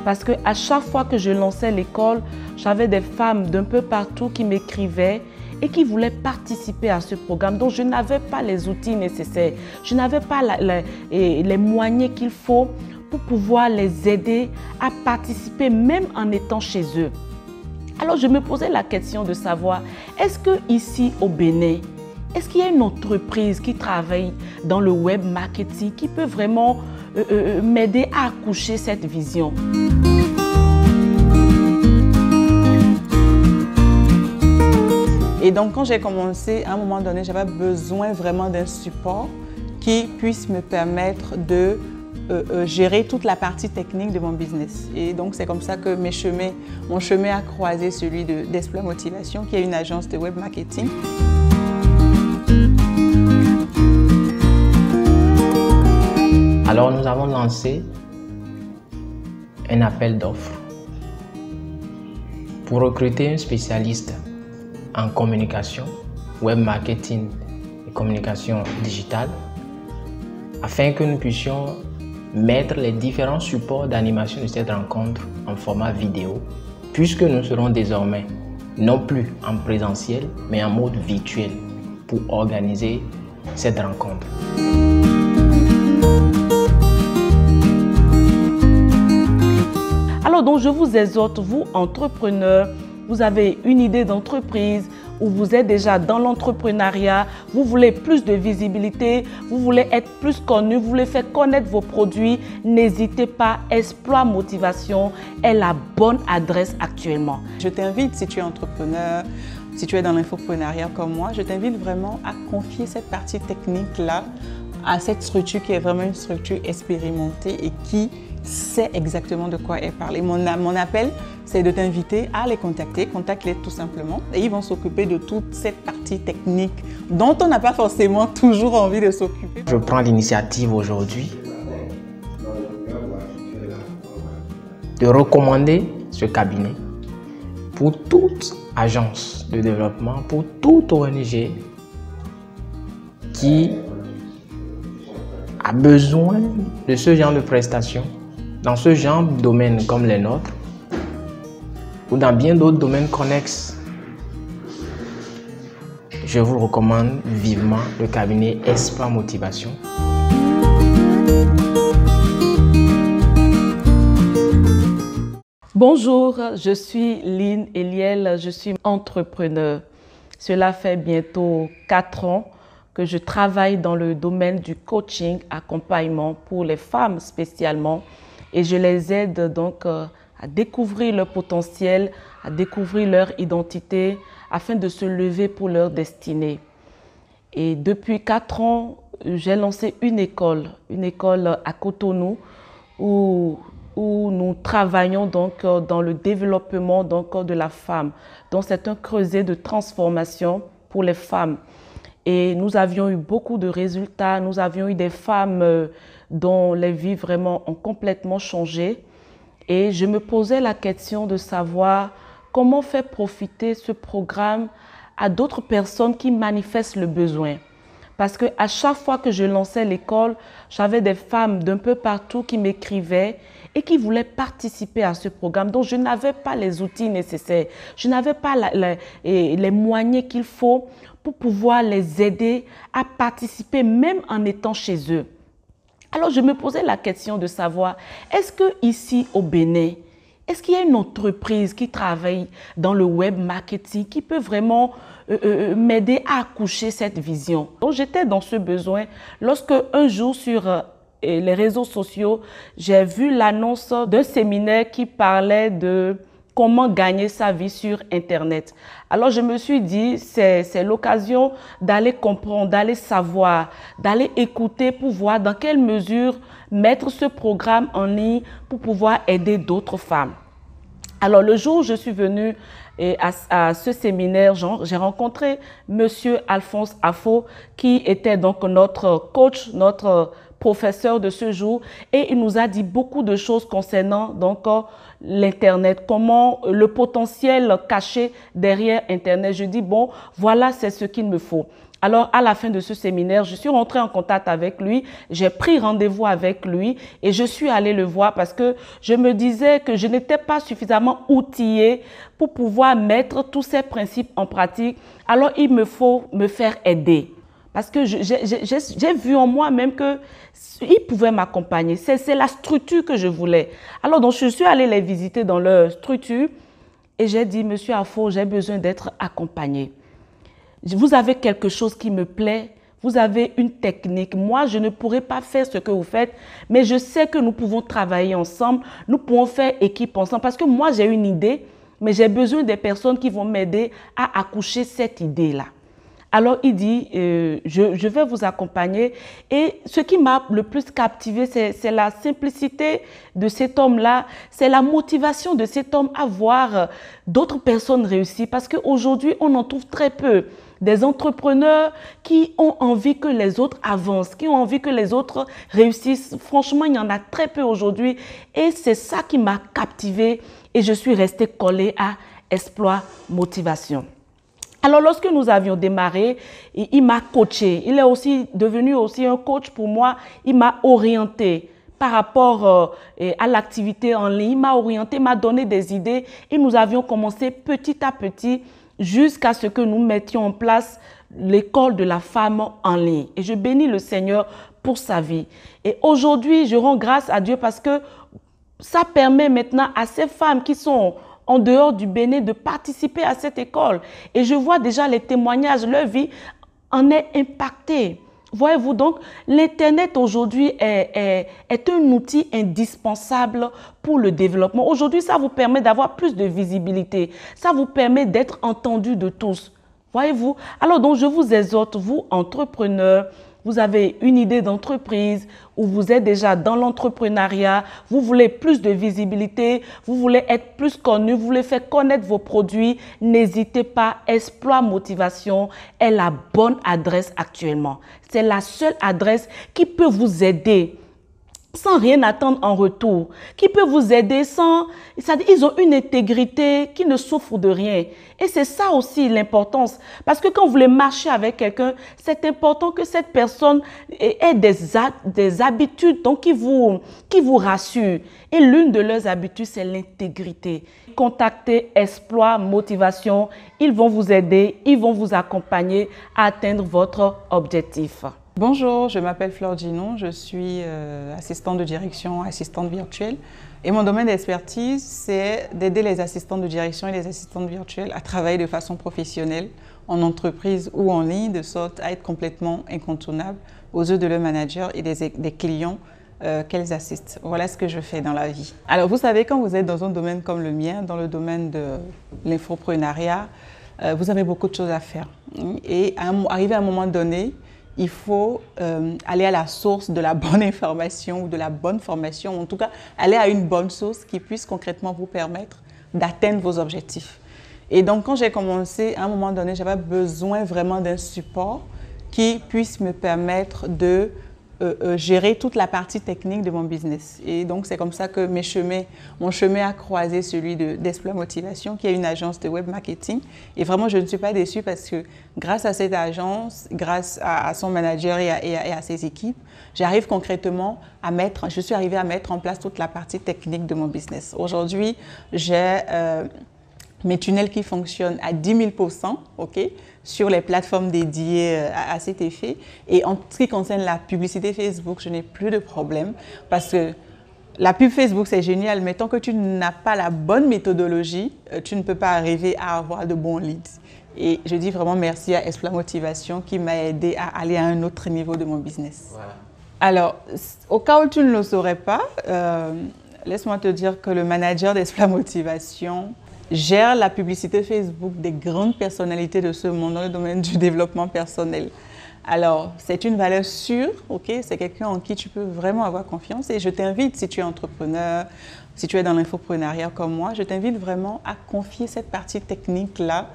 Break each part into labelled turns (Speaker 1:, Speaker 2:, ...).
Speaker 1: Parce qu'à chaque fois que je lançais l'école, j'avais des femmes d'un peu partout qui m'écrivaient et qui voulaient participer à ce programme. Donc, je n'avais pas les outils nécessaires. Je n'avais pas les moyens qu'il faut pour pouvoir les aider à participer, même en étant chez eux. Alors, je me posais la question de savoir, est-ce qu'ici au Bénin, est-ce qu'il y a une entreprise qui travaille dans le web marketing qui peut vraiment m'aider à accoucher cette vision?
Speaker 2: Et donc, quand j'ai commencé, à un moment donné, j'avais besoin vraiment d'un support qui puisse me permettre de gérer toute la partie technique de mon business. Et donc, c'est comme ça que mon chemin a croisé celui d'Exploit Motivation, qui est une agence de web marketing.
Speaker 3: Alors, nous avons lancé un appel d'offres pour recruter un spécialiste en communication, web marketing et communication digitale, afin que nous puissions mettre les différents supports d'animation de cette rencontre en format vidéo, puisque nous serons désormais non plus en présentiel, mais en mode virtuel pour organiser cette rencontre.
Speaker 1: Alors donc je vous exhorte, vous entrepreneurs, vous avez une idée d'entreprise ou vous êtes déjà dans l'entrepreneuriat, vous voulez plus de visibilité, vous voulez être plus connu, vous voulez faire connaître vos produits, n'hésitez pas, Exploit Motivation est la bonne adresse actuellement.
Speaker 2: Je t'invite, si tu es entrepreneur, si tu es dans l'infopreneuriat comme moi, je t'invite vraiment à confier cette partie technique-là à cette structure qui est vraiment une structure expérimentée et qui sait exactement de quoi elle parle. Et mon appel, c'est de t'inviter à les contacter, contacte-les tout simplement et ils vont s'occuper de toute cette partie technique dont on n'a pas forcément toujours envie de s'occuper.
Speaker 3: Je prends l'initiative aujourd'hui de recommander ce cabinet pour toute agence de développement, pour toute ONG qui a besoin de ce genre de prestations dans ce genre de domaine comme les nôtres ou dans bien d'autres domaines connexes. Je vous recommande vivement le cabinet Exploit Motivation.
Speaker 1: Bonjour, je suis Lynn Eliel, je suis entrepreneur. Cela fait bientôt 4 ans que je travaille dans le domaine du coaching, accompagnement pour les femmes spécialement. Et je les aide donc à découvrir leur potentiel, à découvrir leur identité afin de se lever pour leur destinée. Et depuis 4 ans, j'ai lancé une école à Cotonou où nous travaillons donc dans le développement donc de la femme. Donc c'est un creuset de transformation pour les femmes. Et nous avions eu beaucoup de résultats. Nous avions eu des femmes dont les vies vraiment ont complètement changé. Et je me posais la question de savoir comment faire profiter ce programme à d'autres personnes qui manifestent le besoin. Parce qu'à chaque fois que je lançais l'école, j'avais des femmes d'un peu partout qui m'écrivaient et qui voulaient participer à ce programme. Donc, je n'avais pas les outils nécessaires. Je n'avais pas les moyens qu'il faut pour pouvoir les aider à participer, même en étant chez eux. Alors, je me posais la question de savoir, est-ce qu'ici au Bénin, est-ce qu'il y a une entreprise qui travaille dans le web marketing qui peut vraiment m'aider à accoucher cette vision? Donc, j'étais dans ce besoin lorsque un jour sur les réseaux sociaux, j'ai vu l'annonce d'un séminaire qui parlait de comment gagner sa vie sur Internet. Alors, je me suis dit, c'est l'occasion d'aller comprendre, d'aller savoir, d'aller écouter pour voir dans quelle mesure mettre ce programme en ligne pour pouvoir aider d'autres femmes. Alors, le jour où je suis venue à ce séminaire, j'ai rencontré Monsieur Alphonse Afo, qui était donc notre coach, notre professeur de ce jour, et il nous a dit beaucoup de choses concernant donc l'Internet, comment le potentiel caché derrière Internet. Je dis bon, voilà, c'est ce qu'il me faut. Alors, à la fin de ce séminaire, je suis rentrée en contact avec lui, j'ai pris rendez-vous avec lui et je suis allée le voir parce que je me disais que je n'étais pas suffisamment outillée pour pouvoir mettre tous ces principes en pratique. Alors, il me faut me faire aider parce que j'ai vu en moi-même qu'il pouvait m'accompagner. C'est la structure que je voulais. Alors, donc, je suis allée les visiter dans leur structure et j'ai dit, Monsieur Afo, j'ai besoin d'être accompagnée. Vous avez quelque chose qui me plaît, vous avez une technique. Moi, je ne pourrais pas faire ce que vous faites, mais je sais que nous pouvons travailler ensemble, nous pouvons faire équipe ensemble. Parce que moi, j'ai une idée, mais j'ai besoin des personnes qui vont m'aider à accoucher cette idée-là. Alors, il dit, je vais vous accompagner. Et ce qui m'a le plus captivé, c'est la simplicité de cet homme-là. C'est la motivation de cet homme à voir d'autres personnes réussir. Parce qu'aujourd'hui, on en trouve très peu. Des entrepreneurs qui ont envie que les autres avancent, qui ont envie que les autres réussissent. Franchement, il y en a très peu aujourd'hui. Et c'est ça qui m'a captivé. Et je suis restée collée à Exploit Motivation. Alors, lorsque nous avions démarré, il m'a coaché. Il est aussi devenu un coach pour moi. Il m'a orienté par rapport à l'activité en ligne. Il m'a orienté, m'a donné des idées. Et nous avions commencé petit à petit jusqu'à ce que nous mettions en place l'école de la femme en ligne. Et je bénis le Seigneur pour sa vie. Et aujourd'hui, je rends grâce à Dieu parce que ça permet maintenant à ces femmes qui sont en dehors du Bénin de participer à cette école. Et je vois déjà les témoignages, leur vie en est impactée. Voyez-vous, donc, l'Internet aujourd'hui est un outil indispensable pour le développement. Aujourd'hui, ça vous permet d'avoir plus de visibilité. Ça vous permet d'être entendu de tous. Voyez-vous? Alors, donc, je vous exhorte, vous, entrepreneurs, vous avez une idée d'entreprise ou vous êtes déjà dans l'entrepreneuriat, vous voulez plus de visibilité, vous voulez être plus connu, vous voulez faire connaître vos produits, n'hésitez pas, Exploit Motivation est la bonne adresse actuellement. C'est la seule adresse qui peut vous aider sans rien attendre en retour, qui peut vous aider sans... Ils ont une intégrité qui ne souffre de rien. Et c'est ça aussi l'importance. Parce que quand vous voulez marcher avec quelqu'un, c'est important que cette personne ait des habitudes donc qui vous rassurent. Et l'une de leurs habitudes, c'est l'intégrité. Contactez Exploit Motivation. Ils vont vous aider, ils vont vous accompagner à atteindre votre objectif.
Speaker 2: Bonjour, je m'appelle Flore Ginon, je suis assistante de direction, assistante virtuelle. Et mon domaine d'expertise, c'est d'aider les assistants de direction et les assistantes virtuelles à travailler de façon professionnelle en entreprise ou en ligne, de sorte à être complètement incontournables aux yeux de leurs managers et des clients qu'elles assistent. Voilà ce que je fais dans la vie. Alors, vous savez, quand vous êtes dans un domaine comme le mien, dans le domaine de l'infoprenariat, vous avez beaucoup de choses à faire. Et arrivé à un moment donné, il faut aller à la source de la bonne information ou de la bonne formation, en tout cas, aller à une bonne source qui puisse concrètement vous permettre d'atteindre vos objectifs. Et donc, quand j'ai commencé, à un moment donné, j'avais besoin vraiment d'un support qui puisse me permettre de gérer toute la partie technique de mon business. Et donc, c'est comme ça que mon chemin a croisé celui d'Exploit Motivation, qui est une agence de web marketing. Et vraiment, je ne suis pas déçue parce que grâce à cette agence, grâce à son manager et à ses équipes, j'arrive concrètement je suis arrivée à mettre en place toute la partie technique de mon business. Aujourd'hui, j'ai mes tunnels qui fonctionnent à 10 000%, ok, sur les plateformes dédiées à cet effet. Et en ce qui concerne la publicité Facebook, je n'ai plus de problème parce que la pub Facebook, c'est génial, mais tant que tu n'as pas la bonne méthodologie, tu ne peux pas arriver à avoir de bons leads. Et je dis vraiment merci à Exploit Motivation qui m'a aidé à aller à un autre niveau de mon business. Voilà. Alors, au cas où tu ne le saurais pas, laisse-moi te dire que le manager d'Exploit Motivation gère la publicité Facebook des grandes personnalités de ce monde dans le domaine du développement personnel. Alors, c'est une valeur sûre, ok? C'est quelqu'un en qui tu peux vraiment avoir confiance. Et je t'invite, si tu es entrepreneur, si tu es dans l'infoprenariat comme moi, je t'invite vraiment à confier cette partie technique-là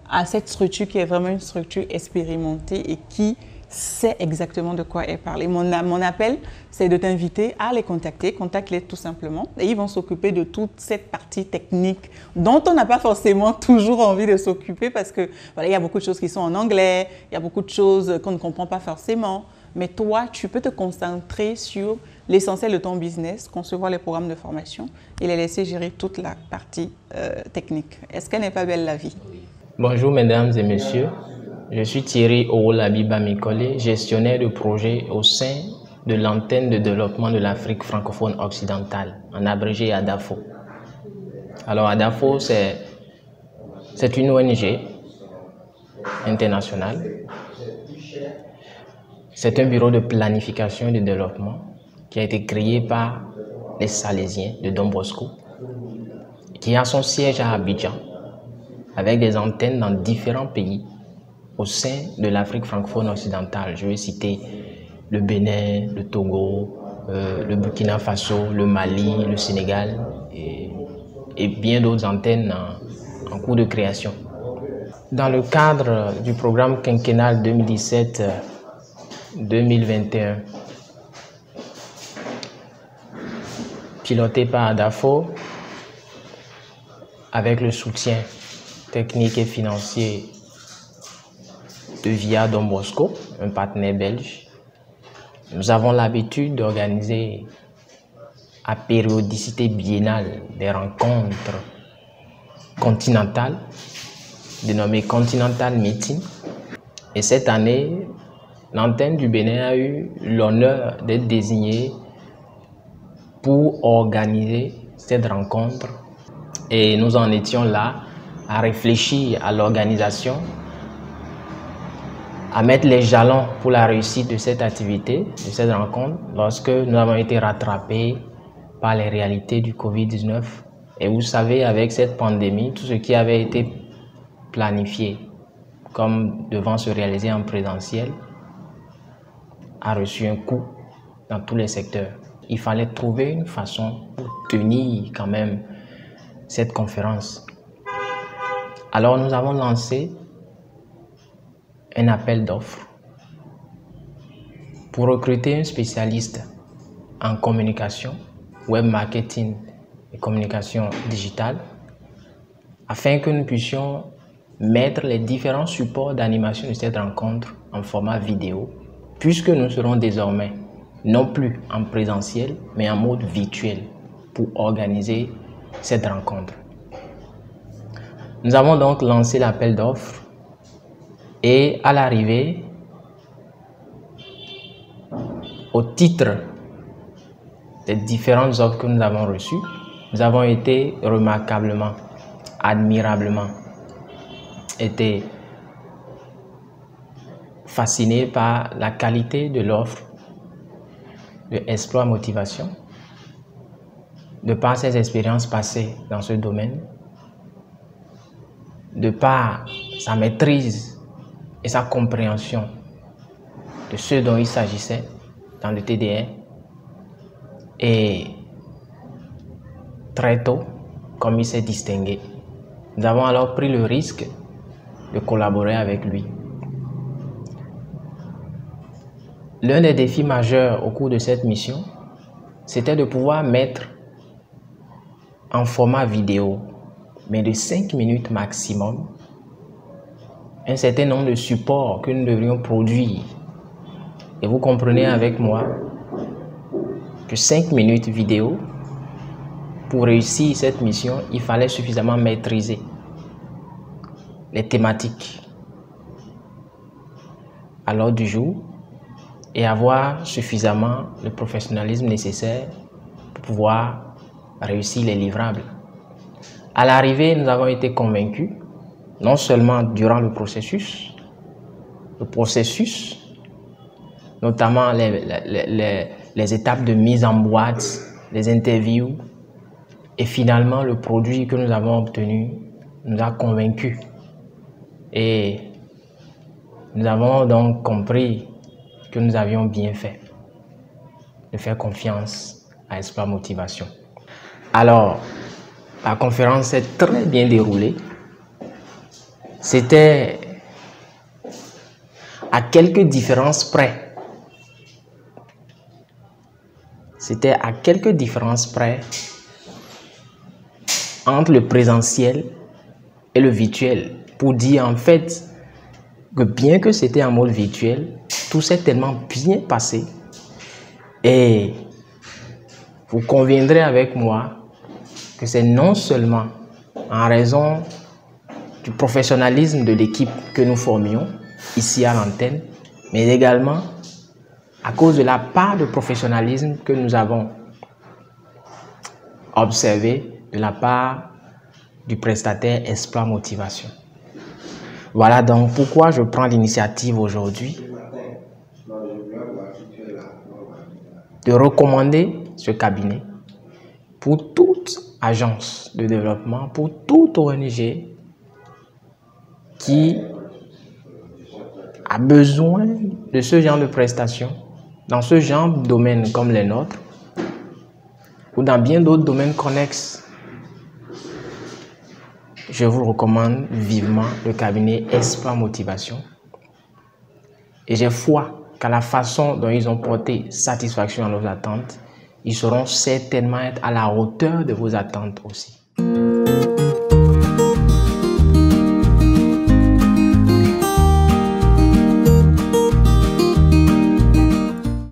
Speaker 2: à cette structure qui est vraiment une structure expérimentée et qui sait exactement de quoi elle parle. Et mon appel, c'est de t'inviter à les contacter. Contacte-les tout simplement. Et ils vont s'occuper de toute cette partie technique dont on n'a pas forcément toujours envie de s'occuper parce que voilà, il y a beaucoup de choses qui sont en anglais, il y a beaucoup de choses qu'on ne comprend pas forcément. Mais toi, tu peux te concentrer sur l'essentiel de ton business, concevoir les programmes de formation et les laisser gérer toute la partie technique. Est-ce qu'elle n'est pas belle la vie?
Speaker 3: Bonjour mesdames et messieurs, je suis Thierry Owolabi-Bamikole, gestionnaire de projet au sein de l'antenne de développement de l'Afrique francophone occidentale, en abrégé ADAFO. Alors ADAFO, c'est une ONG internationale. C'est un bureau de planification et de développement qui a été créé par les Salésiens de Don Bosco, qui a son siège à Abidjan, avec des antennes dans différents pays au sein de l'Afrique francophone occidentale. Je vais citer le Bénin, le Togo, le Burkina Faso, le Mali, le Sénégal et bien d'autres antennes en cours de création. Dans le cadre du programme quinquennal 2017-2021, piloté par ADAFO, avec le soutien technique et financier de VIA Don Bosco, un partenaire belge, nous avons l'habitude d'organiser à périodicité biennale des rencontres continentales, dénommées Continental Meeting. Et cette année, l'antenne du Bénin a eu l'honneur d'être désignée pour organiser cette rencontre. Et nous en étions là à réfléchir à l'organisation, à mettre les jalons pour la réussite de cette activité, de cette rencontre, lorsque nous avons été rattrapés par les réalités du Covid-19. Et vous savez, avec cette pandémie, tout ce qui avait été planifié comme devant se réaliser en présentiel a reçu un coup dans tous les secteurs. Il fallait trouver une façon pour tenir quand même cette conférence. Alors nous avons lancé un appel d'offres pour recruter un spécialiste en communication, web marketing et communication digitale, afin que nous puissions mettre les différents supports d'animation de cette rencontre en format vidéo, puisque nous serons désormais non plus en présentiel, mais en mode virtuel pour organiser cette rencontre. Nous avons donc lancé l'appel d'offres et à l'arrivée, au titre des différentes offres que nous avons reçues, nous avons été remarquablement, admirablement, été fascinés par la qualité de l'offre de Exploit Motivation, de par ses expériences passées dans ce domaine, de par sa maîtrise et sa compréhension de ce dont il s'agissait dans le TDR. Et très tôt, comme il s'est distingué, nous avons alors pris le risque de collaborer avec lui. L'un des défis majeurs au cours de cette mission, c'était de pouvoir mettre en format vidéo, mais de 5 minutes maximum, un certain nombre de supports que nous devrions produire. Et vous comprenez avec moi que 5 minutes vidéo, pour réussir cette mission, il fallait suffisamment maîtriser les thématiques à l'ordre du jour et avoir suffisamment le professionnalisme nécessaire pour pouvoir réussir les livrables. À l'arrivée, nous avons été convaincus, non seulement durant le processus, notamment les étapes de mise en boîte, les interviews, et finalement le produit que nous avons obtenu nous a convaincus. Et nous avons donc compris que nous avions bien fait de faire confiance à Exploit Motivation. Alors, la conférence s'est très bien déroulée. C'était à quelques différences près. C'était à quelques différences près entre le présentiel et le virtuel. Pour dire en fait que bien que c'était en mode virtuel, tout s'est tellement bien passé. Et vous conviendrez avec moi que c'est non seulement en raison du professionnalisme de l'équipe que nous formions ici à l'antenne, mais également à cause de la part de professionnalisme que nous avons observé de la part du prestataire Esplan Motivation. Voilà donc pourquoi je prends l'initiative aujourd'hui de recommander ce cabinet pour toute agence de développement, pour toute ONG qui a besoin de ce genre de prestations dans ce genre de domaine comme les nôtres ou dans bien d'autres domaines connexes. Je vous recommande vivement le cabinet Esplan Motivation et j'ai foi qu'à la façon dont ils ont porté satisfaction à nos attentes, ils sauront certainement être à la hauteur de vos attentes aussi.